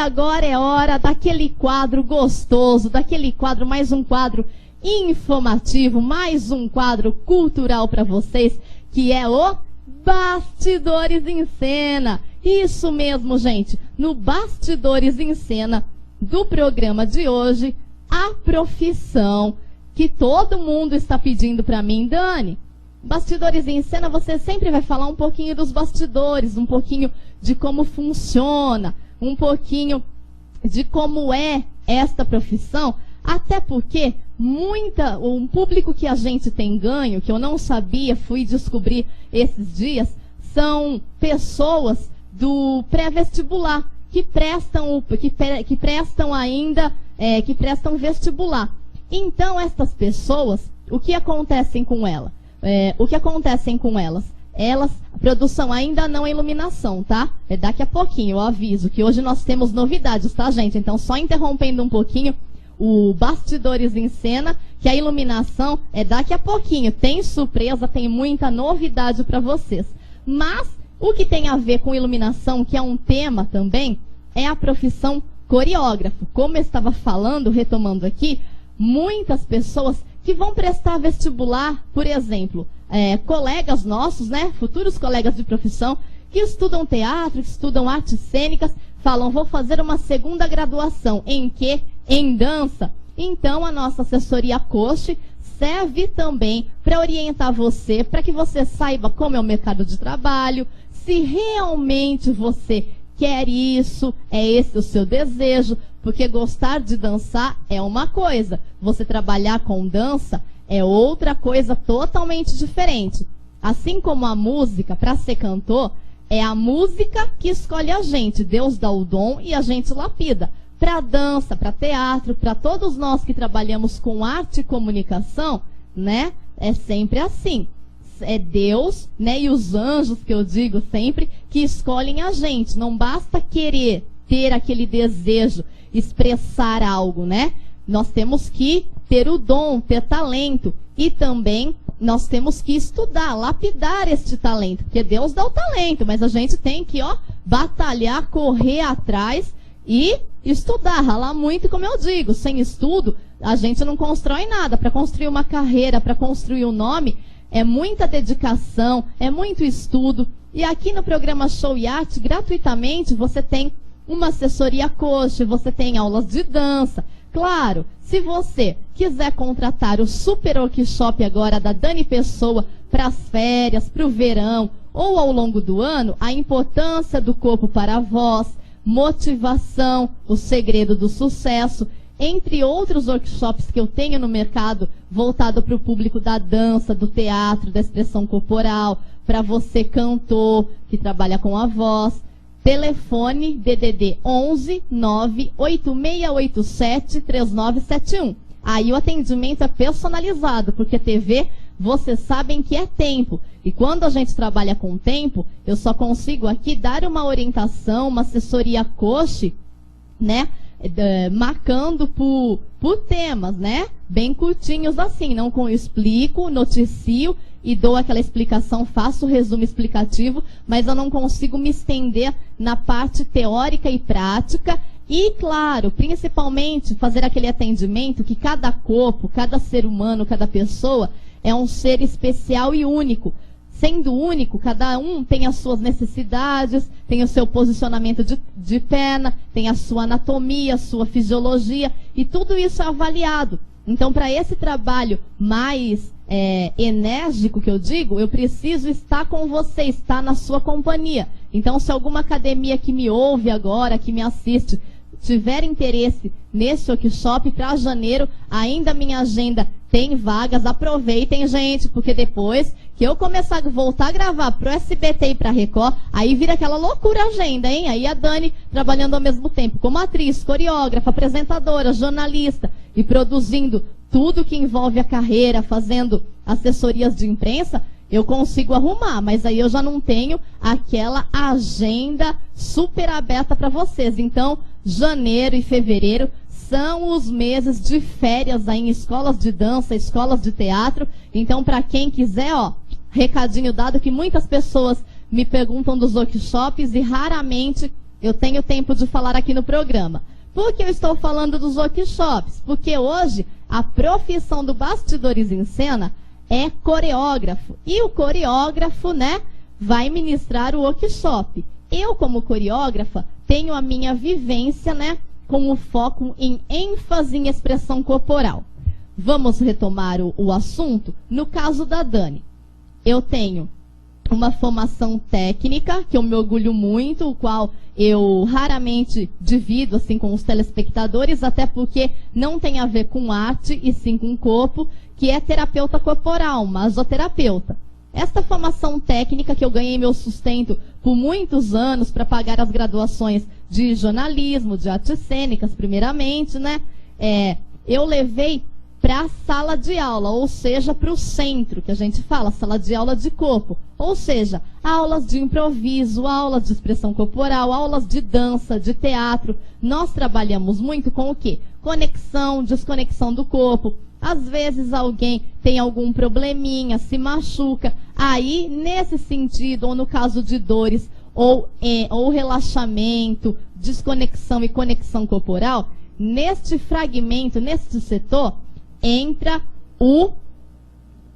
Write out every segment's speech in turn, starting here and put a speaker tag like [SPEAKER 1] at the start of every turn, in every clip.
[SPEAKER 1] agora é hora daquele quadro gostoso, daquele quadro, mais um quadro informativo, mais um quadro cultural para vocês, que é o Bastidores em Cena. Isso mesmo, gente. No Bastidores em Cena do programa de hoje, a profissão que todo mundo está pedindo para mim, Dani. Bastidores em Cena, você sempre vai falar um pouquinho dos bastidores, um pouquinho de como funciona, um pouquinho de como é esta profissão, até porque um público que a gente tem ganho, que eu não sabia, fui descobrir esses dias, são pessoas do pré-vestibular, que prestam vestibular. Então, essas pessoas, o que acontecem com elas? A produção ainda não é iluminação, tá? É daqui a pouquinho, eu aviso que hoje nós temos novidades, tá, gente? Então, só interrompendo um pouquinho o Bastidores em Cena, que a iluminação é daqui a pouquinho. Tem surpresa, tem muita novidade para vocês. Mas, o que tem a ver com iluminação, que é um tema também, é a profissão coreógrafo. Como eu estava falando, retomando aqui, muitas pessoas que vão prestar vestibular, por exemplo, colegas nossos, né, futuros colegas de profissão, que estudam teatro, que estudam artes cênicas, falam, vou fazer uma segunda graduação. Em quê? Em dança. Então, a nossa assessoria coach serve também para orientar você, para que você saiba como é o mercado de trabalho, se realmente você quer isso, é esse o seu desejo, porque gostar de dançar é uma coisa, você trabalhar com dança é outra coisa totalmente diferente. Assim como a música, para ser cantor, é a música que escolhe a gente, Deus dá o dom e a gente lapida. Para dança, para teatro, para todos nós que trabalhamos com arte e comunicação, né, é sempre assim. É Deus, né, e os anjos, que eu digo sempre, que escolhem a gente. Não basta querer ter aquele desejo, expressar algo, né? Nós temos que ter o dom, ter talento. E também nós temos que estudar, lapidar este talento. Porque Deus dá o talento, mas a gente tem que, batalhar, correr atrás e estudar, ralar muito, como eu digo. Sem estudo, a gente não constrói nada. Para construir uma carreira, para construir um nome, é muita dedicação, é muito estudo. E aqui no programa Show e Arte, gratuitamente, você tem uma assessoria coach, você tem aulas de dança. Claro, se você quiser contratar o super workshop agora da Dani Pessoa para as férias, para o verão ou ao longo do ano, a importância do corpo para a voz, motivação, o segredo do sucesso, entre outros workshops que eu tenho no mercado, voltado para o público da dança, do teatro, da expressão corporal, para você cantor, que trabalha com a voz. Telefone DDD 11 98687 3971. Aí o atendimento é personalizado, porque TV, vocês sabem que é tempo. E quando a gente trabalha com tempo, eu só consigo aqui dar uma orientação, uma assessoria coach, né? Marcando por temas, né? Bem curtinhos assim, não com explico, noticio e dou aquela explicação, faço o resumo explicativo, mas eu não consigo me estender na parte teórica e prática e, claro, principalmente fazer aquele atendimento que cada corpo, cada ser humano, cada pessoa é um ser especial e único. Sendo único, cada um tem as suas necessidades, tem o seu posicionamento de perna, tem a sua anatomia, a sua fisiologia, e tudo isso é avaliado. Então, para esse trabalho mais enérgico, que eu digo, eu preciso estar com você, estar na sua companhia. Então, se alguma academia que me ouve agora, que me assiste, tiver interesse nesse workshop para janeiro, ainda minha agenda tem vagas, aproveitem, gente, porque depois que eu começar a voltar a gravar pro SBT e pra Record, aí vira aquela loucura a agenda, hein? Aí a Dani trabalhando ao mesmo tempo como atriz, coreógrafa, apresentadora, jornalista e produzindo tudo que envolve a carreira, fazendo assessorias de imprensa, eu consigo arrumar, mas aí eu já não tenho aquela agenda super aberta para vocês. Então, janeiro e fevereiro são os meses de férias aí em escolas de dança, escolas de teatro. Então, para quem quiser, recadinho dado, que muitas pessoas me perguntam dos workshops e raramente eu tenho tempo de falar aqui no programa. Por que eu estou falando dos workshops? Porque hoje a profissão do Bastidores em Cena é coreógrafo. E o coreógrafo, né, vai ministrar o workshop. Eu, como coreógrafa, tenho a minha vivência, né, com o foco em ênfase em expressão corporal. Vamos retomar o assunto? No caso da Dani, eu tenho uma formação técnica, que eu me orgulho muito, o qual eu raramente divido assim com os telespectadores, até porque não tem a ver com arte e sim com corpo, que é terapeuta corporal, masoterapeuta. Esta formação técnica que eu ganhei meu sustento por muitos anos para pagar as graduações de jornalismo, de artes cênicas, primeiramente, né? Eu levei para a sala de aula, ou seja, para o centro, que a gente fala, sala de aula de corpo. Ou seja, aulas de improviso, aulas de expressão corporal, aulas de dança, de teatro. Nós trabalhamos muito com o quê? Conexão, desconexão do corpo. Às vezes alguém tem algum probleminha, se machuca. Aí, nesse sentido, ou no caso de dores, ou relaxamento, desconexão e conexão corporal, neste fragmento, neste setor, entra o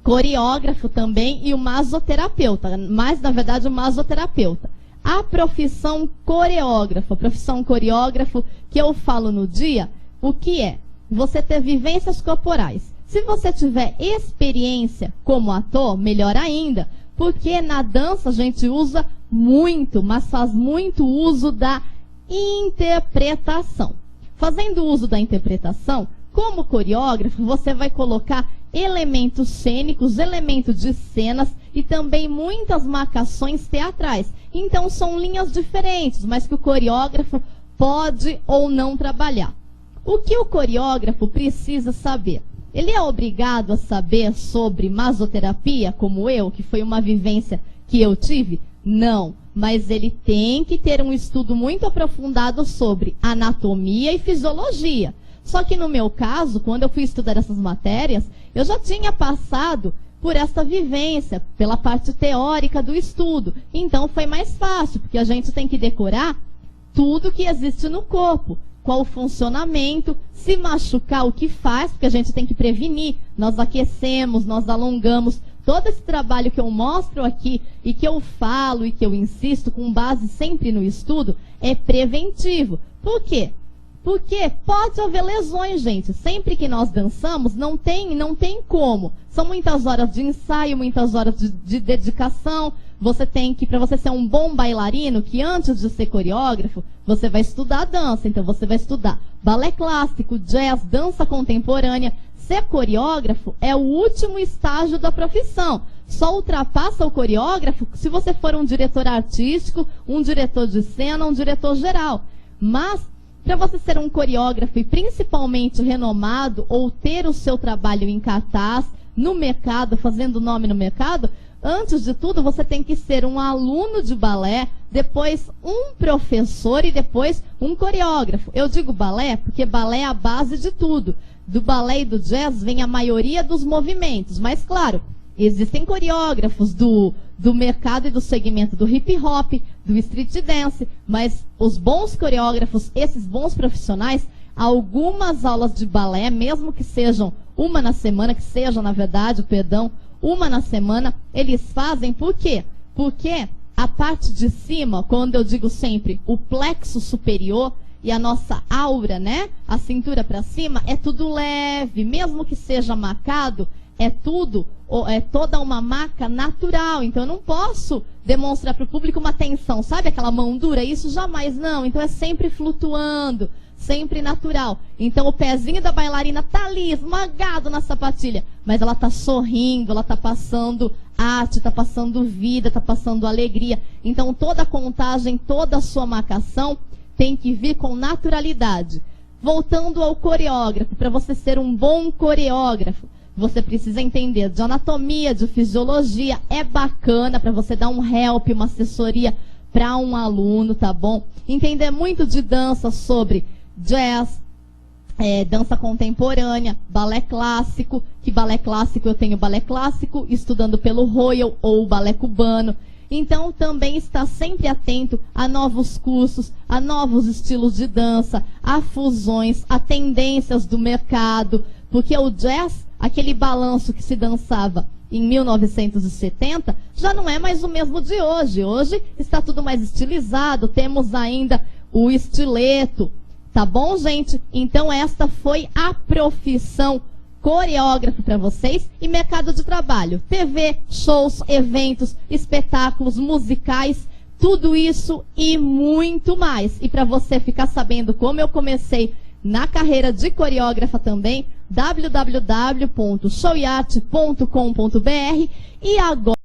[SPEAKER 1] coreógrafo também e o masoterapeuta, mas na verdade o masoterapeuta. A profissão coreógrafo que eu falo no dia, o que é? Você ter vivências corporais. Se você tiver experiência como ator, melhor ainda, porque na dança a gente usa muito, mas faz muito uso da interpretação. Fazendo uso da interpretação, como coreógrafo, você vai colocar elementos cênicos, elementos de cenas e também muitas marcações teatrais. Então, são linhas diferentes, mas que o coreógrafo pode ou não trabalhar. O que o coreógrafo precisa saber? Ele é obrigado a saber sobre masoterapia, como eu, que foi uma vivência que eu tive? Não, mas ele tem que ter um estudo muito aprofundado sobre anatomia e fisiologia. Só que no meu caso, quando eu fui estudar essas matérias, eu já tinha passado por essa vivência, pela parte teórica do estudo. Então foi mais fácil, porque a gente tem que decorar tudo que existe no corpo. Qual o funcionamento, se machucar, o que faz, porque a gente tem que prevenir. Nós aquecemos, nós alongamos. Todo esse trabalho que eu mostro aqui e que eu falo e que eu insisto com base sempre no estudo é preventivo. Por quê? Porque pode haver lesões, gente. Sempre que nós dançamos, não tem como. São muitas horas de ensaio, muitas horas de dedicação. Você tem que, para você ser um bom bailarino, que antes de ser coreógrafo, você vai estudar dança. Então você vai estudar balé clássico, jazz, dança contemporânea. Ser coreógrafo é o último estágio da profissão. Só ultrapassa o coreógrafo se você for um diretor artístico, um diretor de cena, um diretor geral. Mas para você ser um coreógrafo e principalmente renomado ou ter o seu trabalho em cartaz, no mercado, fazendo nome no mercado, antes de tudo você tem que ser um aluno de balé, depois um professor e depois um coreógrafo. Eu digo balé porque balé é a base de tudo. Do balé e do jazz vem a maioria dos movimentos, mas claro, existem coreógrafos do mercado e do segmento do hip hop, do street dance, mas os bons coreógrafos, esses bons profissionais, algumas aulas de balé, mesmo que sejam uma na semana, que seja, na verdade, uma na semana, eles fazem por quê? Porque a parte de cima, quando eu digo sempre o plexo superior e a nossa aura, né? A cintura para cima, é tudo leve, mesmo que seja marcado, é toda uma marca natural. Então eu não posso demonstrar para o público uma tensão, sabe aquela mão dura? Isso jamais não. Então é sempre flutuando, sempre natural. Então o pezinho da bailarina tá ali, esmagado na sapatilha, mas ela tá sorrindo, ela tá passando arte, tá passando vida, tá passando alegria. Então toda a contagem, toda a sua marcação tem que vir com naturalidade. Voltando ao coreógrafo, para você ser um bom coreógrafo, você precisa entender de anatomia, de fisiologia. É bacana para você dar um help, uma assessoria para um aluno, tá bom? Entender muito de dança sobre jazz, dança contemporânea, balé clássico. Que balé clássico? Eu tenho balé clássico estudando pelo Royal ou balé cubano. Então também está sempre atento a novos cursos, a novos estilos de dança, a fusões, a tendências do mercado, porque o jazz, aquele balanço que se dançava em 1970, já não é mais o mesmo de hoje. Hoje está tudo mais estilizado, temos ainda o estileto, tá bom, gente? Então esta foi a profissão coreógrafo para vocês e mercado de trabalho. TV, shows, eventos, espetáculos, musicais, tudo isso e muito mais. E para você ficar sabendo como eu comecei na carreira de coreógrafa também, www.showyart.com.br e agora